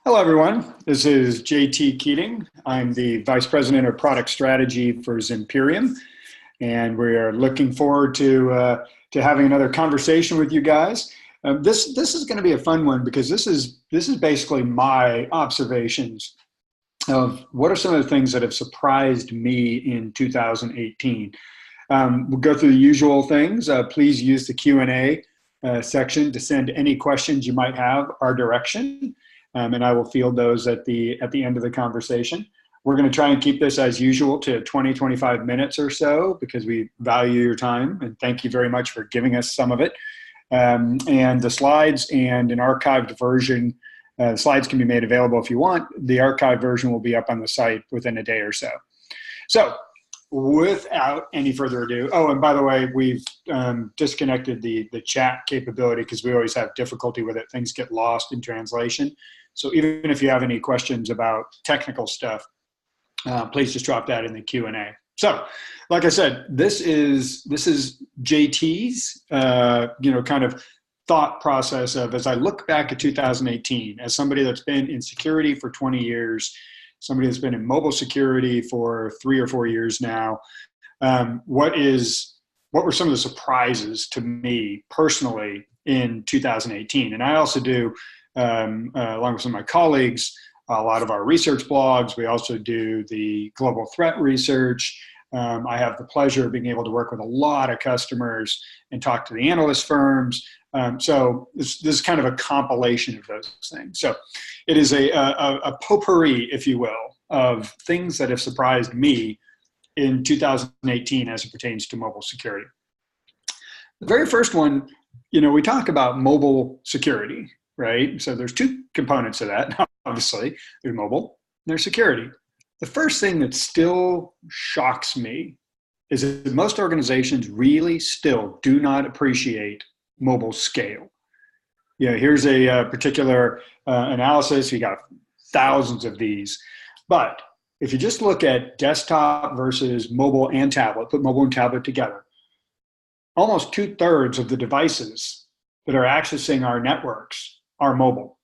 Hello, everyone. This is JT Keating. I'm the Vice President of Product Strategy for Zimperium, and we are looking forward to having another conversation with you guys. This is going to be a fun one because this is basically my observations of what are some of the things that have surprised me in 2018. We'll go through the usual things. Please use the Q&A section to send any questions you might have our direction. And I will field those at the end of the conversation. We're going to try and keep this as usual to 20, 25 minutes or so because we value your time, and thank you very much for giving us some of it. And the slides and an archived version, the slides can be made available if you want. The archived version will be up on the site within a day or so. So without any further ado, oh, and by the way, we've disconnected the chat capability because we always have difficulty with it. Things get lost in translation. So even if you have any questions about technical stuff, please just drop that in the Q&A. So, like I said, this is JT's kind of thought process of, as I look back at 2018, as somebody that's been in security for 20 years, somebody that's been in mobile security for 3 or 4 years now, what were some of the surprises to me personally in 2018? And I also do, along with some of my colleagues, a lot of our research blogs. We also do the global threat research. I have the pleasure of being able to work with a lot of customers and talk to the analyst firms. So this is kind of a compilation of those things. So it is a potpourri, if you will, of things that have surprised me in 2018 as it pertains to mobile security. The very first one, we talk about mobile security, right? So there's two components of that, obviously. There's mobile and there's security. The first thing that still shocks me is that most organizations really still do not appreciate mobile scale. Here's a particular analysis. You got thousands of these. But if you just look at desktop versus mobile and tablet, put mobile and tablet together, almost 2/3 of the devices that are accessing our networks are mobile.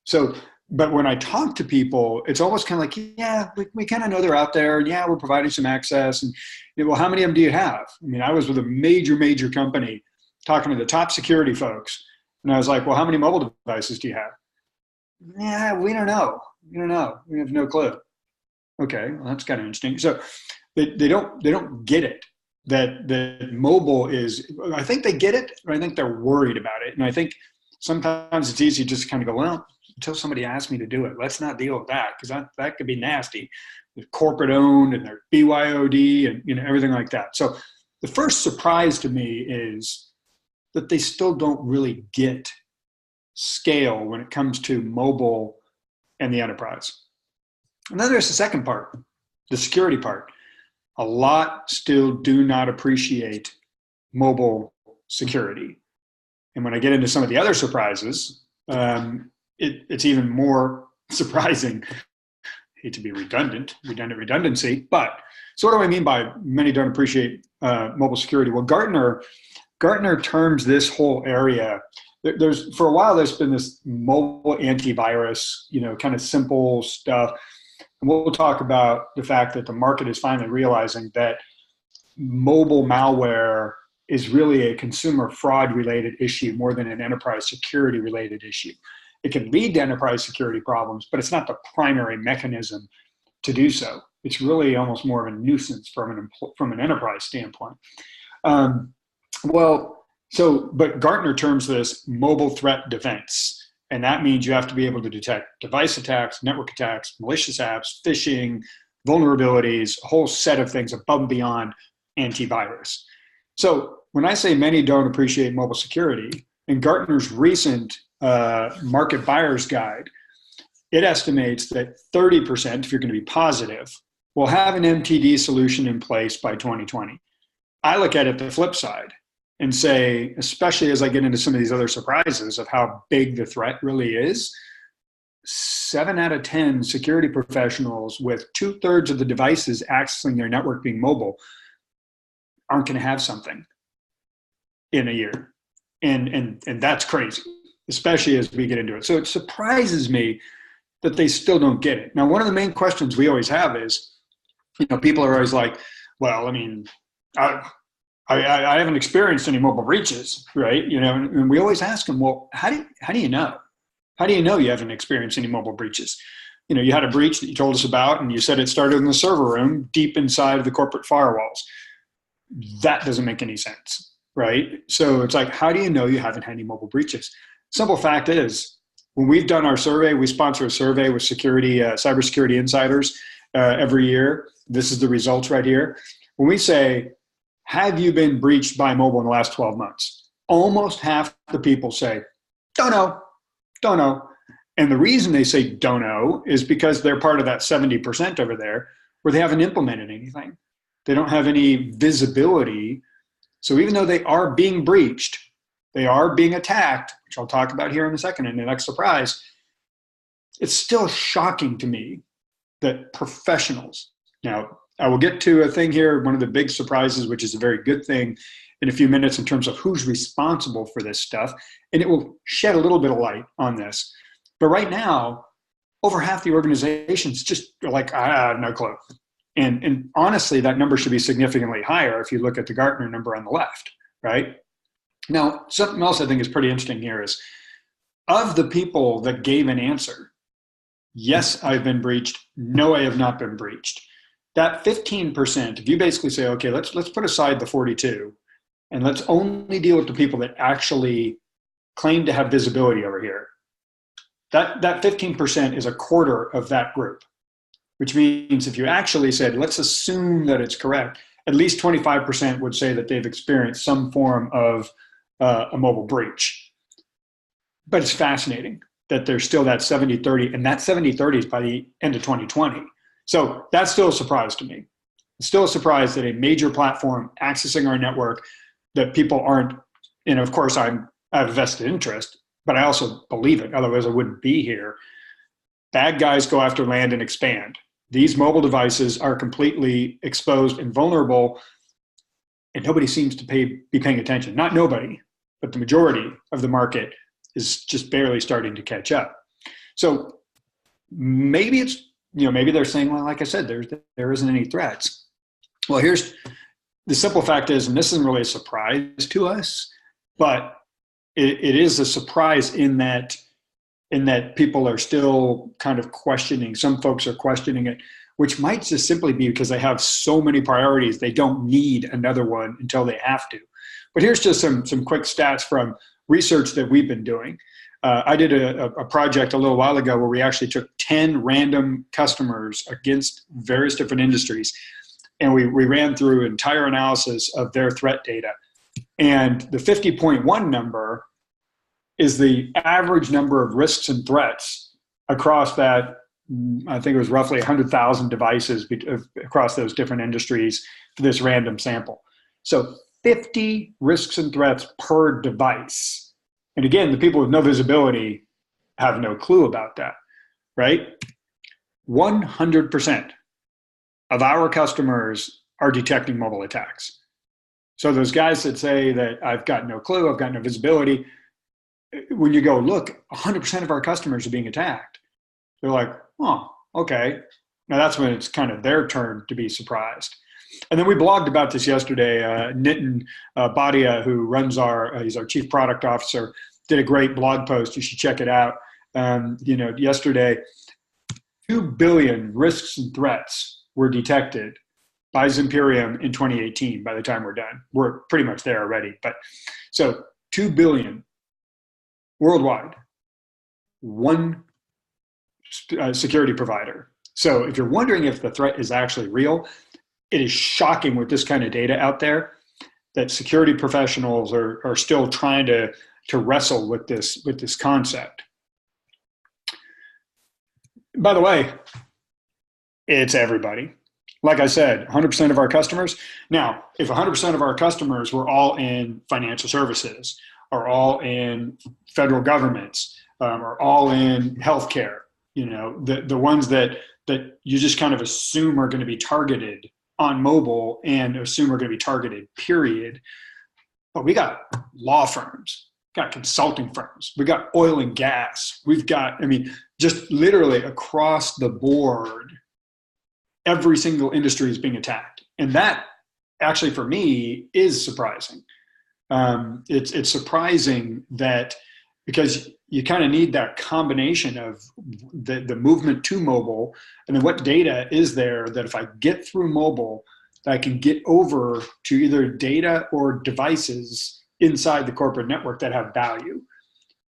So, but when I talk to people, it's almost kind of like, yeah, we kind of know they're out there. And yeah, we're providing some access. And well, how many of them do you have? I mean, I was with a major company talking to the top security folks. And I was like, well, how many mobile devices do you have? Yeah, we don't know. We don't know. We have no clue. Okay, well, that's kind of interesting. So they don't get it that mobile is, I think they get it, or I think they're worried about it. And I think sometimes it's easy just to kind of go, well, until somebody asks me to do it, let's not deal with that because that could be nasty. They're corporate owned and they're BYOD and everything like that. So the first surprise to me is that they still don't really get scale when it comes to mobile and the enterprise. And then there's the second part, the security part. A lot still do not appreciate mobile security. And when I get into some of the other surprises, it's even more surprising. I hate to be redundancy, but so what do I mean by many don't appreciate mobile security? Well, Gartner terms this whole area. For a while, there's been this mobile antivirus, kind of simple stuff. And we'll talk about the fact that the market is finally realizing that mobile malware is really a consumer fraud related issue more than an enterprise security related issue. It can lead to enterprise security problems, but it's not the primary mechanism to do so. It's really almost more of a nuisance from an enterprise standpoint. But Gartner terms this mobile threat defense. And that means you have to be able to detect device attacks, network attacks, malicious apps, phishing, vulnerabilities, a whole set of things above and beyond antivirus. So when I say many don't appreciate mobile security, in Gartner's recent market buyer's guide, it estimates that 30%, if you're going to be positive, will have an MTD solution in place by 2020. I look at it the flip side and say, especially as I get into some of these other surprises of how big the threat really is, 7 out of 10 security professionals with 2/3 of the devices accessing their network being mobile aren't going to have something in a year. And that's crazy, especially as we get into it. So it surprises me that they still don't get it. Now, one of the main questions we always have is, people are always like, well, I mean, I haven't experienced any mobile breaches, right? And we always ask them, well, how do you know? How do you know you haven't experienced any mobile breaches? You had a breach that you told us about, and you said it started in the server room deep inside of the corporate firewalls. That doesn't make any sense, right? So it's like, how do you know you haven't had any mobile breaches? Simple fact is, when we've done our survey, we sponsor a survey with cybersecurity insiders every year. This is the results right here. When we say, have you been breached by mobile in the last 12 months? Almost half the people say, don't know. And the reason they say don't know is because they're part of that 70% over there where they haven't implemented anything. They don't have any visibility. So even though they are being breached, they are being attacked, which I'll talk about here in a second in the next surprise, it's still shocking to me that professionals, now I will get to a thing here, one of the big surprises, which is a very good thing in a few minutes in terms of who's responsible for this stuff, and it will shed a little bit of light on this. But right now, over half the organizations just are like, I have no clue. And honestly, that number should be significantly higher if you look at the Gartner number on the left, right? Now, something else I think is pretty interesting here is, of the people that gave an answer, yes, I've been breached, no, I have not been breached, that 15%, if you basically say, okay, let's put aside the 42, and let's only deal with the people that actually claim to have visibility over here, that 15% is a quarter of that group, which means if you actually said, let's assume that it's correct, at least 25% would say that they've experienced some form of a mobile breach. But it's fascinating that there's still that 70-30, and that 70-30 is by the end of 2020. So that's still a surprise to me. It's still a surprise that a major platform accessing our network that people aren't, and of course I have a vested interest, but I also believe it, otherwise I wouldn't be here. Bad guys go after land and expand. These mobile devices are completely exposed and vulnerable, and nobody seems to be paying attention. Not nobody, but the majority of the market is just barely starting to catch up. So maybe it's, maybe they're saying, well, like I said, there isn't any threats. Well, here's the simple fact is, and this isn't really a surprise to us, but it is a surprise in that people are still kind of questioning. Some folks are questioning it, which might just simply be because they have so many priorities, they don't need another one until they have to. But here's just some quick stats from research that we've been doing. I did a project a little while ago where we actually took 10 random customers against various different industries, and we ran through an entire analysis of their threat data. And the 50.1 number is the average number of risks and threats across that, I think it was roughly 100,000 devices across those different industries for this random sample. So 50 risks and threats per device. And again, the people with no visibility have no clue about that, right? 100% of our customers are detecting mobile attacks. So those guys that say that I've got no clue, I've got no visibility, when you go, look, 100% of our customers are being attacked. They're like, oh, okay. Now that's when it's kind of their turn to be surprised. And then we blogged about this yesterday. Nitin Bhatia, who runs he's our chief product officer, did a great blog post. You should check it out. Yesterday, 2 billion risks and threats were detected by Zimperium in 2018 by the time we're done. We're pretty much there already. But so 2 billion worldwide, one security provider. So if you're wondering if the threat is actually real, it is shocking with this kind of data out there that security professionals are still trying to wrestle with this concept. By the way, it's everybody. Like I said, 100% of our customers. Now, if 100% of our customers were all in financial services, or all in federal governments, or all in healthcare, the ones that you just kind of assume are going to be targeted on mobile and assume are going to be targeted, period. But we got law firms, got consulting firms, we got oil and gas, we've got, I mean, just literally across the board, every single industry is being attacked. And that actually for me is surprising. It's surprising that, because you kind of need that combination of the movement to mobile, and then what data is there that if I get through mobile, that I can get over to either data or devices inside the corporate network that have value.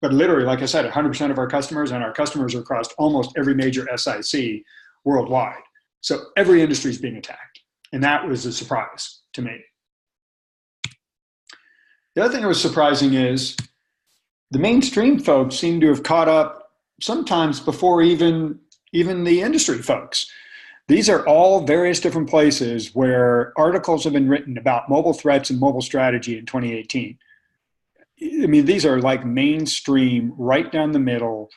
But literally, like I said, 100% of our customers, and our customers are across almost every major SIC worldwide. So every industry is being attacked. And that was a surprise to me. The other thing that was surprising is the mainstream folks seem to have caught up sometimes before even the industry folks. These are all various different places where articles have been written about mobile threats and mobile strategy in 2018. I mean, these are like mainstream, right down the middle,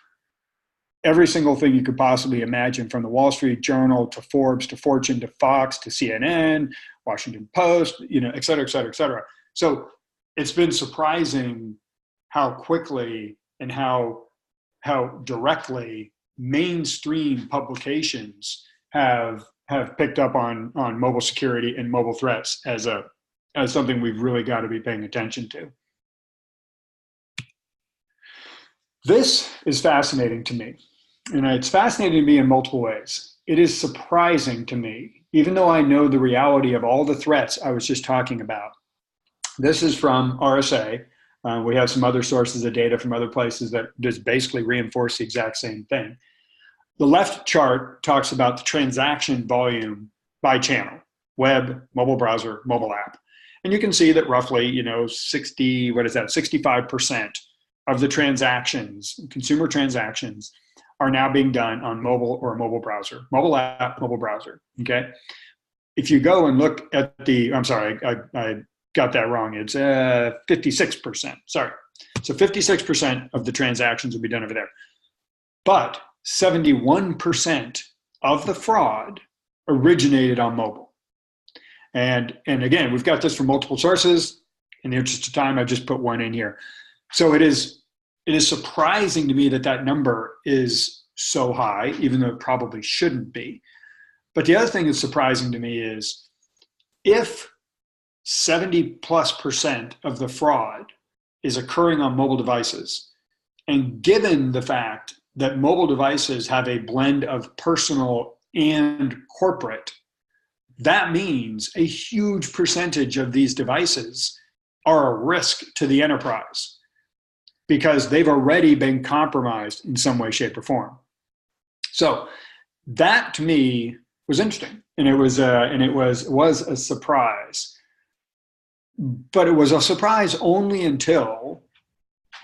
every single thing you could possibly imagine, from the Wall Street Journal to Forbes to Fortune to Fox to CNN, Washington Post, et cetera, et cetera, et cetera. So it's been surprising how quickly and how directly mainstream publications have picked up on mobile security and mobile threats as something we've really got to be paying attention to. This is fascinating to me, and it's fascinating to me in multiple ways. It is surprising to me, even though I know the reality of all the threats I was just talking about. This is from RSA. We have some other sources of data from other places that just basically reinforce the exact same thing. The left chart talks about the transaction volume by channel: web, mobile browser, mobile app. And you can see that roughly, 65% of the transactions, consumer transactions, are now being done on mobile or a mobile browser. Mobile app, mobile browser, okay? If you go and look at I'm sorry, I got that wrong. It's 56%, sorry. So 56% of the transactions will be done over there. But 71% of the fraud originated on mobile. And again, we've got this from multiple sources. In the interest of time, I just put one in here. So it is surprising to me that number is so high, even though it probably shouldn't be. But the other thing that's surprising to me is, if 70+% of the fraud is occurring on mobile devices, and given the fact that mobile devices have a blend of personal and corporate, that means a huge percentage of these devices are a risk to the enterprise, because they've already been compromised in some way, shape, or form. So that to me was interesting, and it was a surprise. But it was a surprise only until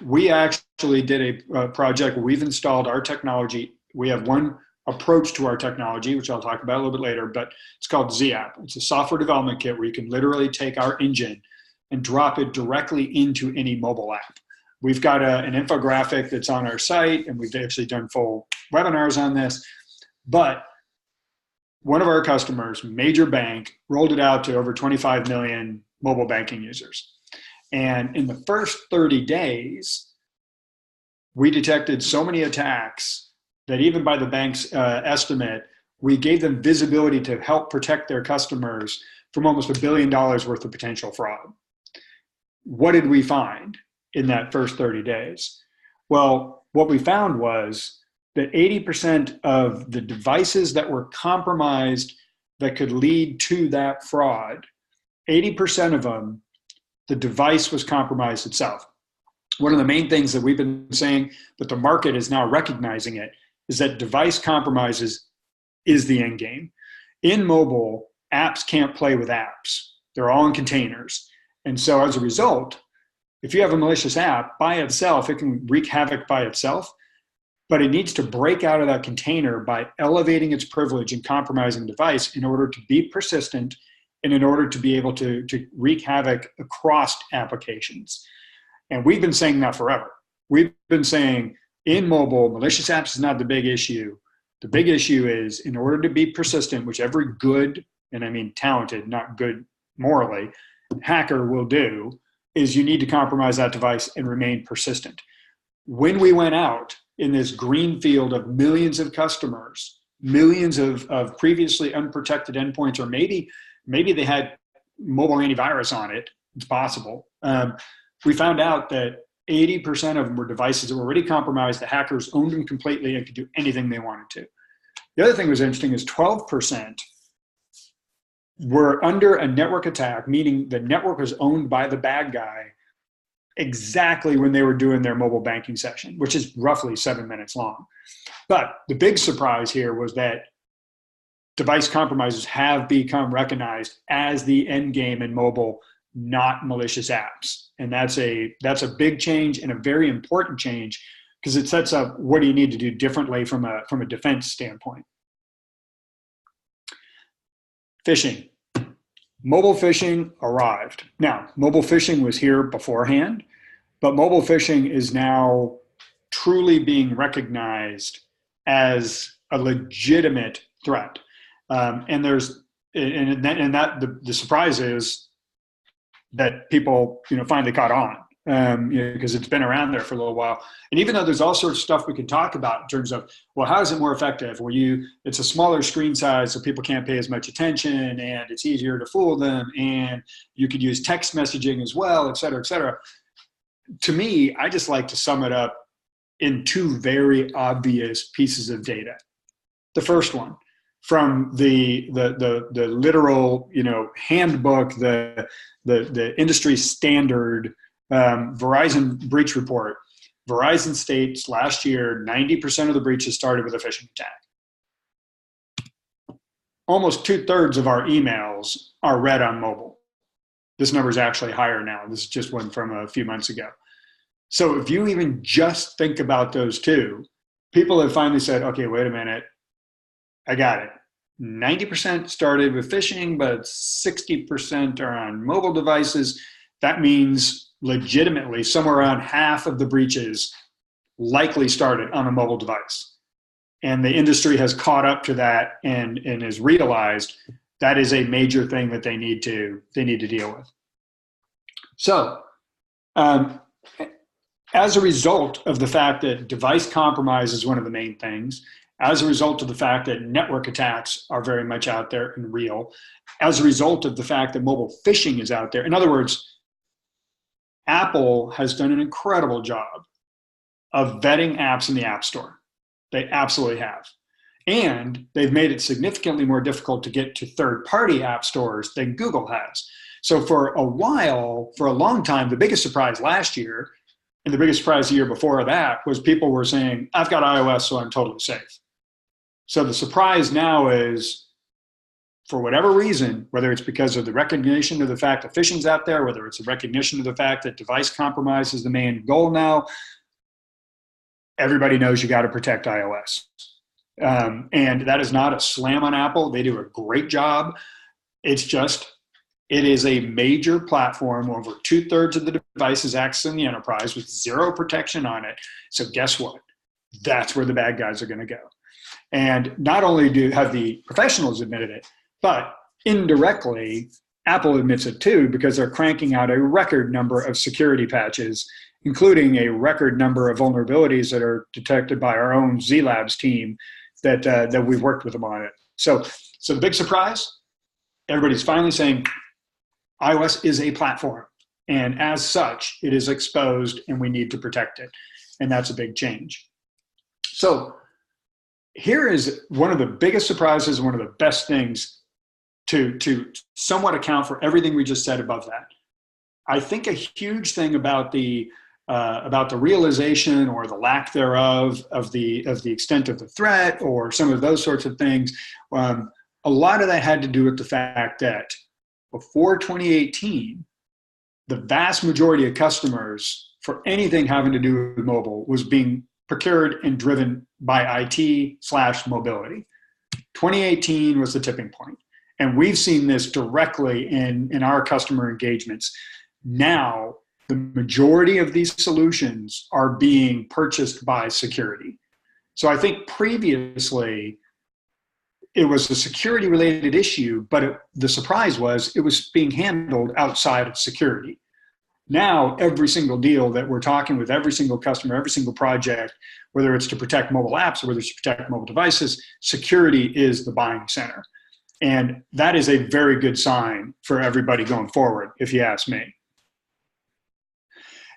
we actually did a project where we've installed our technology. We have one approach to our technology, which I'll talk about a little bit later, but it's called ZApp. It's a software development kit where you can literally take our engine and drop it directly into any mobile app. We've got an infographic that's on our site, and we've actually done full webinars on this. But one of our customers, major bank, rolled it out to over 25 million mobile banking users. And in the first 30 days, we detected so many attacks that even by the bank's estimate, we gave them visibility to help protect their customers from almost $1 billion worth of potential fraud. What did we find in that first 30 days? Well, what we found was that 80% of the devices that were compromised that could lead to that fraud, 80% of them, the device was compromised itself. One of the main things that we've been saying, but the market is now recognizing it, is that device compromises is the end game. In mobile, apps can't play with apps. They're all in containers. And so as a result, if you have a malicious app by itself, it can wreak havoc by itself, but it needs to break out of that container by elevating its privilege and compromising the device in order to be persistent and in order to be able to wreak havoc across applications. And we've been saying that forever. We've been saying in mobile, malicious apps is not the big issue. The big issue is, in order to be persistent, which every good, and I mean talented, not good morally, hacker will do, is you need to compromise that device and remain persistent. When we went out in this green field of millions of customers, millions of previously unprotected endpoints, or maybe they had mobile antivirus on it, it's possible. We found out that 80% of them were devices that were already compromised. The hackers owned them completely and could do anything they wanted to. The other thing that was interesting is 12% were under a network attack, meaning the network was owned by the bad guy exactly when they were doing their mobile banking session, which is roughly 7 minutes long. But the big surprise here was that device compromises have become recognized as the end game in mobile, not malicious apps. And that's a big change and a very important change, because it sets up what do you need to do differently from a defense standpoint. Phishing. Mobile phishing arrived. Now, mobile phishing was here beforehand, but mobile phishing is now truly being recognized as a legitimate threat. And the surprise is that people, finally caught on, because it's been around there for a little while. And even though there's all sorts of stuff we can talk about in terms of, well, how is it more effective? It's a smaller screen size, so people can't pay as much attention, and it's easier to fool them, and you could use text messaging as well, et cetera, et cetera. To me, I just like to sum it up in two very obvious pieces of data. The first one, from the literal, handbook, the industry standard Verizon breach report. Verizon states last year 90% of the breaches started with a phishing attack. Almost 2/3 of our emails are read on mobile. This number is actually higher now. This is just one from a few months ago. So if you even just think about those two, people have finally said, okay, wait a minute, I got it. 90% started with phishing, but 60% are on mobile devices. That means legitimately somewhere around half of the breaches likely started on a mobile device. And the industry has caught up to that and has realized that is a major thing that they need to deal with. So as a result of the fact that device compromise is one of the main things, as a result of the fact that network attacks are very much out there and real, as a result of the fact that mobile phishing is out there. In other words, Apple has done an incredible job of vetting apps in the App Store. They absolutely have. And they've made it significantly more difficult to get to third-party app stores than Google has. So for a while, for a long time, the biggest surprise last year and the biggest surprise the year before that was people were saying, I've got iOS, so I'm totally safe. So the surprise now is, for whatever reason, whether it's because of the recognition of the fact that phishing's out there, whether it's a recognition of the fact that device compromise is the main goal now, everybody knows you got to protect iOS. And that is not a slam on Apple. They do a great job. It's just, it is a major platform. Over 2/3 of the devices accessing the enterprise with zero protection on it. So guess what? That's where the bad guys are going to go. And not only have the professionals admitted it, but indirectly, Apple admits it too, because they're cranking out a record number of security patches, including a record number of vulnerabilities that are detected by our own Z-Labs team that we've worked with them on it. So the big surprise, everybody's finally saying iOS is a platform, and as such, it is exposed and we need to protect it. And that's a big change. So here is one of the biggest surprises, one of the best things to somewhat account for everything we just said above that. I think a huge thing about the realization or the lack thereof of the extent of the threat or some of those sorts of things, a lot of that had to do with the fact that before 2018, the vast majority of customers for anything having to do with mobile was being procured and driven by IT/mobility. 2018 was the tipping point. And we've seen this directly in our customer engagements. Now, the majority of these solutions are being purchased by security. So I think previously it was a security related issue, but the surprise was it was being handled outside of security. Now, every single deal that we're talking with, every single customer, every single project, whether it's to protect mobile apps or whether it's to protect mobile devices, security is the buying center. And that is a very good sign for everybody going forward, if you ask me.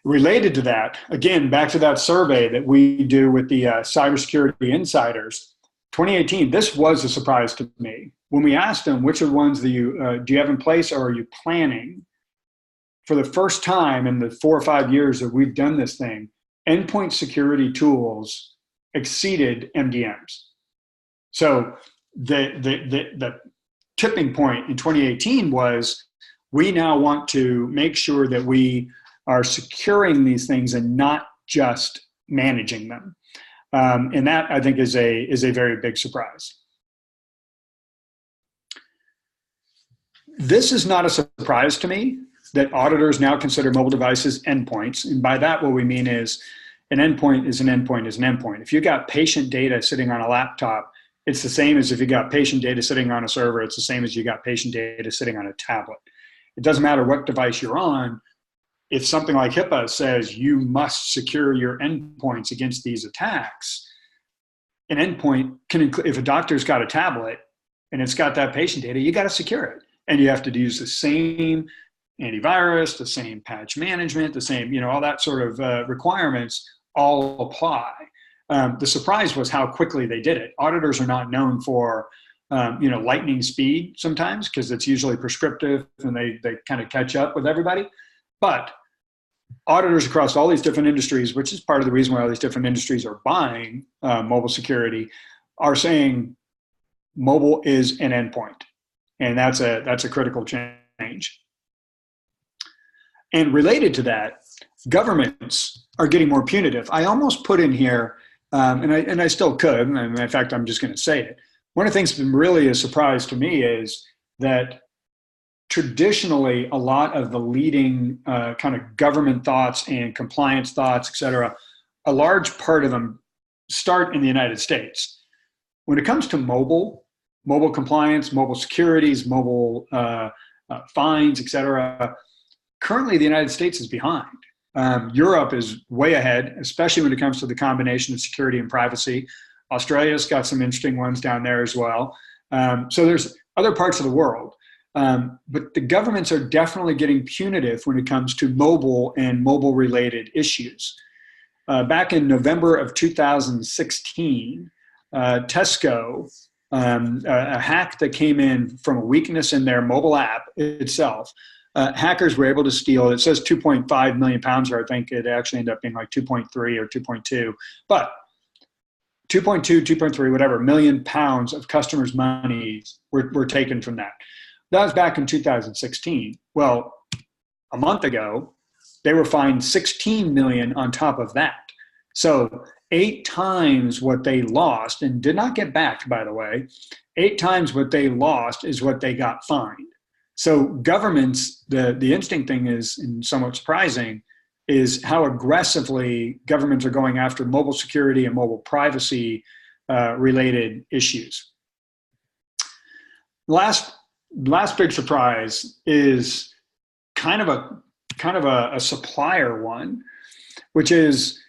Related to that, again, back to that survey that we do with the cybersecurity insiders, 2018, this was a surprise to me. When we asked them which are the ones that do you have in place or are you planning, for the first time in the 4 or 5 years that we've done this thing, endpoint security tools exceeded MDMs. So the tipping point in 2018 was we now want to make sure that we are securing these things and not just managing them. And that, I think, is a very big surprise. This is not a surprise to me that auditors now consider mobile devices endpoints. And by that, what we mean is an endpoint is an endpoint is an endpoint. If you got patient data sitting on a laptop, it's the same as if you got patient data sitting on a server. It's the same as you got patient data sitting on a tablet. It doesn't matter what device you're on. If something like HIPAA says you must secure your endpoints against these attacks, an endpoint can include, if a doctor's got a tablet and it's got that patient data, you got to secure it. And you have to use the same antivirus, the same patch management, the same, all that sort of requirements all apply. The surprise was how quickly they did it. Auditors are not known for, lightning speed sometimes because it's usually prescriptive and they kind of catch up with everybody. But auditors across all these different industries, which is part of the reason why all these different industries are buying mobile security, are saying mobile is an endpoint. And that's a critical change. And related to that, governments are getting more punitive. I almost put in here, and I still could, and in fact, I'm just going to say it. One of the things that's been really a surprise to me is that traditionally, a lot of the leading kind of government thoughts and compliance thoughts, et cetera, a large part of them start in the United States. When it comes to mobile compliance, mobile securities, mobile fines, et cetera, currently the United States is behind. Europe is way ahead, especially when it comes to the combination of security and privacy. Australia's got some interesting ones down there as well. So there's other parts of the world. But the governments are definitely getting punitive when it comes to mobile and mobile-related issues. Back in November of 2016, Tesco, a hack that came in from a weakness in their mobile app itself, hackers were able to steal, it says 2.5 million pounds, or I think it actually ended up being like 2.3 or 2.2, but 2.2, 2.3, whatever, million pounds of customers' money were taken from that. That was back in 2016. Well, a month ago, they were fined 16 million on top of that. So 8 times what they lost, and did not get back, by the way, 8 times what they lost is what they got fined. So governments, the interesting thing is, and somewhat surprising, is how aggressively governments are going after mobile security and mobile privacy related issues. Last big surprise is kind of a supplier one, which is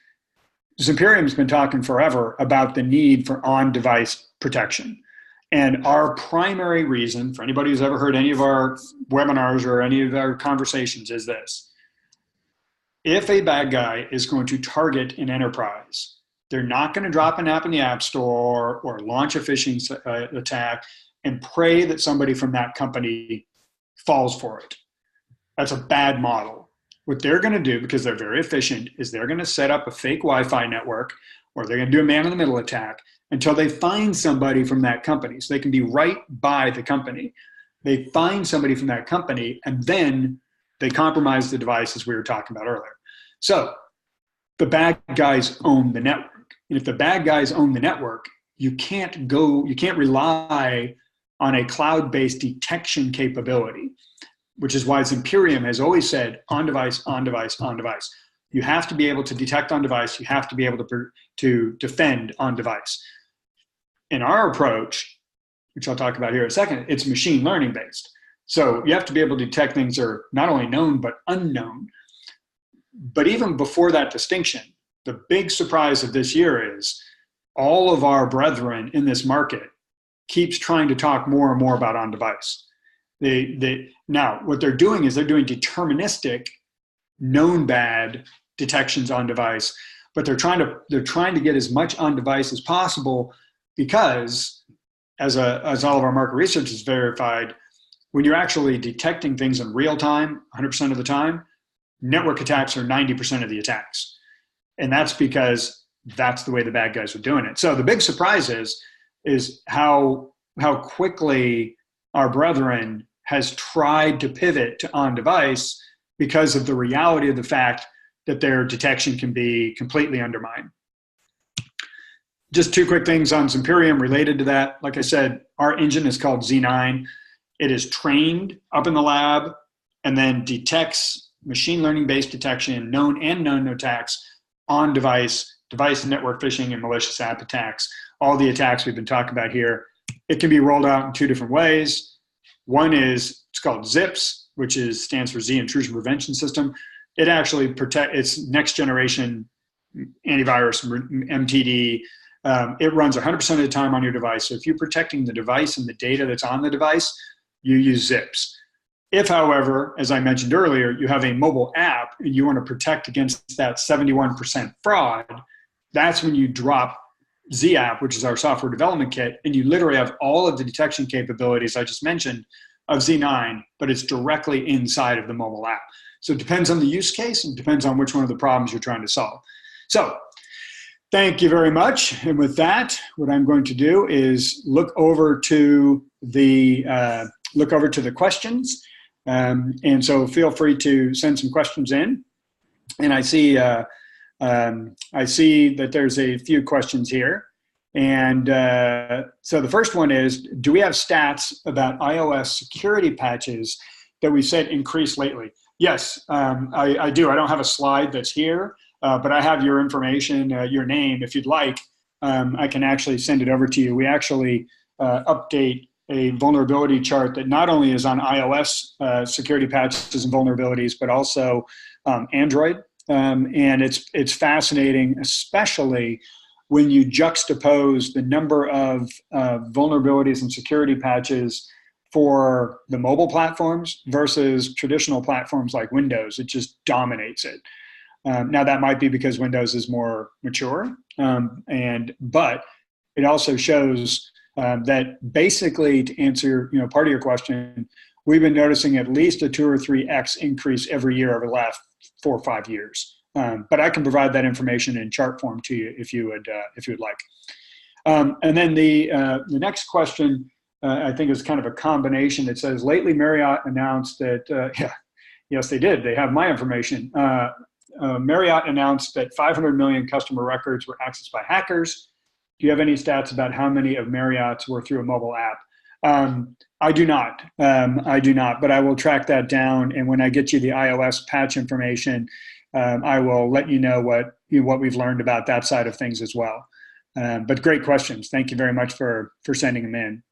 Zimperium's been talking forever about the need for on-device protection. And our primary reason, for anybody who's ever heard any of our webinars or any of our conversations, is this. If a bad guy is going to target an enterprise, they're not going to drop an app in the App Store or launch a phishing attack and pray that somebody from that company falls for it. That's a bad model. What they're going to do, because they're very efficient, is they're going to set up a fake Wi-Fi network, or they're going to do a man-in-the-middle attack until they find somebody from that company. So they can be right by the company. They find somebody from that company, and then they compromise the device, as we were talking about earlier. So the bad guys own the network. And if the bad guys own the network, you can't rely on a cloud-based detection capability, which is why Zimperium has always said on device, on device, on device. You have to be able to detect on device. You have to be able to defend on device. In our approach, which I'll talk about here in a second, it's machine learning based. So you have to be able to detect things that are not only known, but unknown. But even before that distinction, the big surprise of this year is all of our brethren in this market keeps trying to talk more and more about on device. Now, what they're doing is they're doing deterministic, known bad detections on device, but they're trying to get as much on device as possible because, as all of our market research has verified, when you're actually detecting things in real time, 100% of the time, network attacks are 90% of the attacks. And that's because that's the way the bad guys are doing it. So the big surprise is how quickly our brethren has tried to pivot to on device because of the reality of the fact that their detection can be completely undermined. Just two quick things on Zimperium related to that. Like I said, our engine is called Z9. It is trained up in the lab and then detects machine learning based detection, known and unknown attacks on device network phishing, and malicious app attacks. All the attacks we've been talking about here. It can be rolled out in two different ways. One is, it's called ZIPS, which stands for Z Intrusion Prevention System. It actually it's next generation antivirus, MTD. It runs 100% of the time on your device. So if you're protecting the device and the data that's on the device, you use ZIPS. If, however, as I mentioned earlier, you have a mobile app and you want to protect against that 71% fraud, that's when you drop ZApp, which is our software development kit, and you literally have all of the detection capabilities I just mentioned of Z9, but it's directly inside of the mobile app. So it depends on the use case and depends on which one of the problems you're trying to solve. So thank you very much. And with that, what I'm going to do is look over to the questions. And so feel free to send some questions in. And I see that there's a few questions here. And so the first one is, do we have stats about iOS security patches that we said increased lately? Yes, I do. I don't have a slide that's here, but I have your information, your name. If you'd like, I can actually send it over to you. We actually update a vulnerability chart that not only is on iOS security patches and vulnerabilities, but also Android. And it's fascinating, especially when you juxtapose the number of vulnerabilities and security patches for the mobile platforms versus traditional platforms like Windows. It just dominates it. Now that might be because Windows is more mature, but it also shows that basically, to answer part of your question, we've been noticing at least a 2 or 3x increase every year over the last 4 or 5 years. But I can provide that information in chart form to you if you would like. And then the next question I think is kind of a combination. It says, lately Marriott announced that yes they did. They have my information. Marriott announced that 500 million customer records were accessed by hackers. Do you have any stats about how many of Marriott's were through a mobile app? I do not, but I will track that down. And when I get you the iOS patch information, I will let you know what we've learned about that side of things as well. But great questions. Thank you very much for sending them in.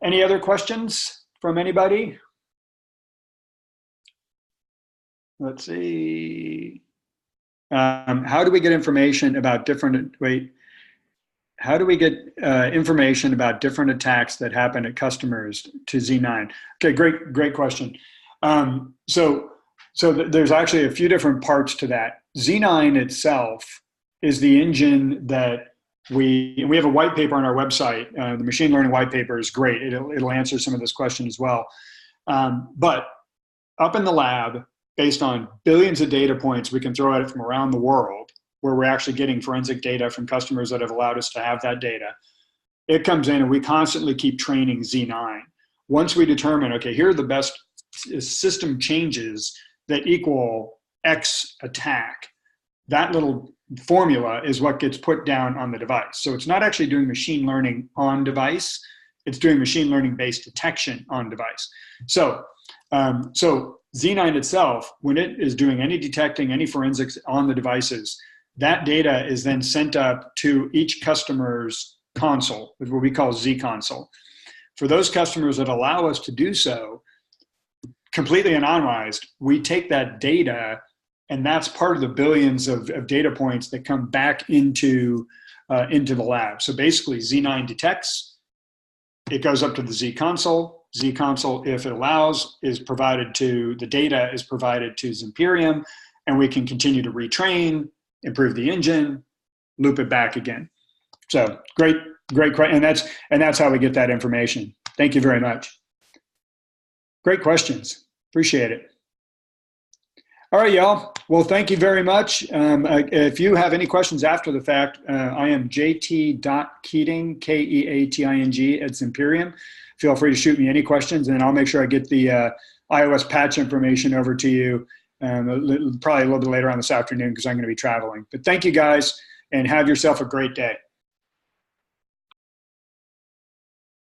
Any other questions from anybody? Let's see. How do we get information about different, how do we get information about different attacks that happen at customers to Z9? Okay, great question. So there's actually a few different parts to that. Z9 itself is the engine that we have a white paper on our website. The machine learning white paper is great. It'll answer some of this question as well. But up in the lab, based on billions of data points we can throw at it from around the world, where we're actually getting forensic data from customers that have allowed us to have that data, it comes in and we constantly keep training Z9. Once we determine, okay, here are the best system changes that equal X attack, that little formula is what gets put down on the device. So it's not actually doing machine learning on device, it's doing machine learning based detection on device. So Z9 itself, when it is doing any detecting, any forensics on the devices, that data is then sent up to each customer's console, what we call Z console. For those customers that allow us to do so, completely anonymized, we take that data And that's part of the billions of data points that come back into the lab. So basically, Z9 detects, it goes up to the Z console. Z console, if it allows, is provided to, the data is provided to Zimperium, and we can continue to retrain, improve the engine, loop it back again. So great, and that's how we get that information. Thank you very much. Great questions. Appreciate it. All right, y'all. Well, thank you very much. If you have any questions after the fact, I am jt.keating, Keating, at Zimperium. Feel free to shoot me any questions, and I'll make sure I get the iOS patch information over to you probably a little bit later on this afternoon because I'm going to be traveling. But thank you, guys, and have yourself a great day.